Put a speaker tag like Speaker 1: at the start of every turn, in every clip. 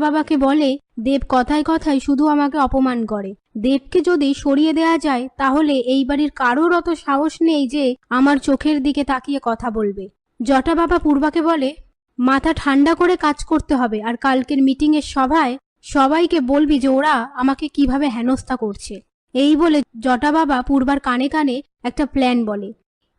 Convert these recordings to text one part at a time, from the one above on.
Speaker 1: বাবাকে বলে, দেব কথায় কথায় শুধু আমাকে অপমান করে। দেবকে যদি সরিয়ে দেয়া যায় তাহলে এই বাড়ির কারোর অত সাহস নেই যে আমার চোখের দিকে তাকিয়ে কথা বলবে। জটা বাবা পূর্বাকে বলে, মাথা ঠান্ডা করে কাজ করতে হবে, আর কালকের মিটিংয়ের সভায় সবাইকে বলবি যে ওরা আমাকে কিভাবে হেনস্থা করছে। এই বলে জটা বাবা পূর্বার কানে কানে একটা প্ল্যান বলে।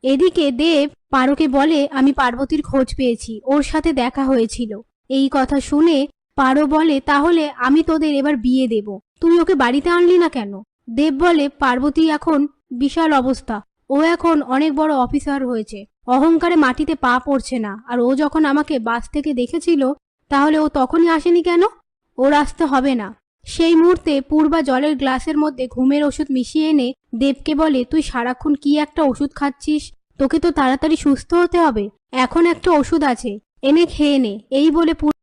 Speaker 1: এদিকে দেব পারোকে বলে, আমি পার্বতীর খোঁজ পেয়েছি, ওর সাথে দেখা হয়েছিল। এই কথা শুনে পারো বলে, তাহলে আমি তোদের এবার বিয়ে দেব, তুই ওকে বাড়িতে আনলি না কেন? দেব বলে, পার্বতী এখন বিশাল অবস্থা, ও এখন অনেক বড় অফিসার হয়েছে, অহংকারে মাটিতে পা পড়ছে না। আর ও যখন আমাকে বাস থেকে দেখেছিল তাহলে ও তখনই আসেনি কেন? ওর আসতে হবে না। সেই মুহূর্তে পূর্বা জলের গ্লাসের মধ্যে ঘুমের ওষুধ মিশিয়ে এনে দেবকে বলে, তুই সারাক্ষণ কি একটা ওষুধ খাচ্ছিস, তোকে তো তাড়াতাড়ি সুস্থ হতে হবে, এখন একটা ওষুধ আছে, এনে খেয়ে নে।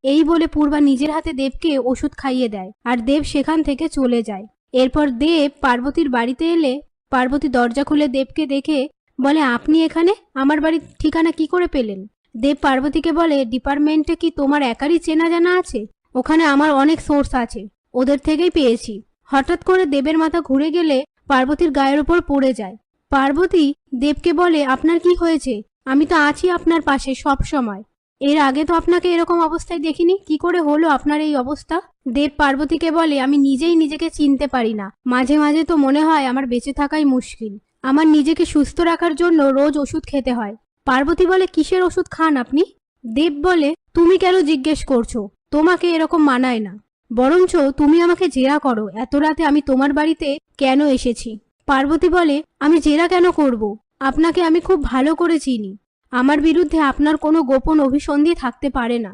Speaker 1: এই বলে পূর্বা নিজের হাতে দেবকে ওষুধ খাইয়ে দেয়, আর দেব সেখান থেকে চলে যায়। এরপর দেব পার্বতীর বাড়িতে এলে পার্বতী দরজা খুলে দেবকে দেখে বলে, আপনি এখানে? আমার বাড়ির ঠিকানা কি করে পেলেন? দেব পার্বতীকে বলে, ডিপার্টমেন্টে কি তোমার একারই চেনা জানা আছে? ওখানে আমার অনেক সোর্স আছে, ওদের থেকেই পেয়েছি। হঠাৎ করে দেবের মাথা ঘুরে গেলে পার্বতীর গায়ের উপর পড়ে যায়। পার্বতী দেবকে বলে, আপনার কি হয়েছে? আমি তো আছি আপনার পাশে সব সময়। এর আগে তো আপনাকে এরকম অবস্থায় দেখিনি, কি করে হলো আপনার এই অবস্থা? দেব পার্বতীকে বলে, আমি নিজেই নিজেকে চিনতে পারি না, মাঝে মাঝে তো মনে হয় আমার বেঁচে থাকাই মুশকিল। আমার নিজেকে সুস্থ রাখার জন্য রোজ ওষুধ খেতে হয়। পার্বতী বলে, কিসের ওষুধ খান আপনি? দেব বলে, তুমি কেন জিজ্ঞেস করছো? তোমাকে এরকম মানায় না, বরঞ্চ তুমি আমাকে জেরা করো এত রাতে আমি তোমার বাড়িতে কেন এসেছি। পার্বতী বলে, আমি জেরা কেন করব? আপনাকে আমি খুব ভালো করে চিনি, আমার বিরুদ্ধে আপনার কোনো গোপন অভিসন্ধি থাকতে পারে না।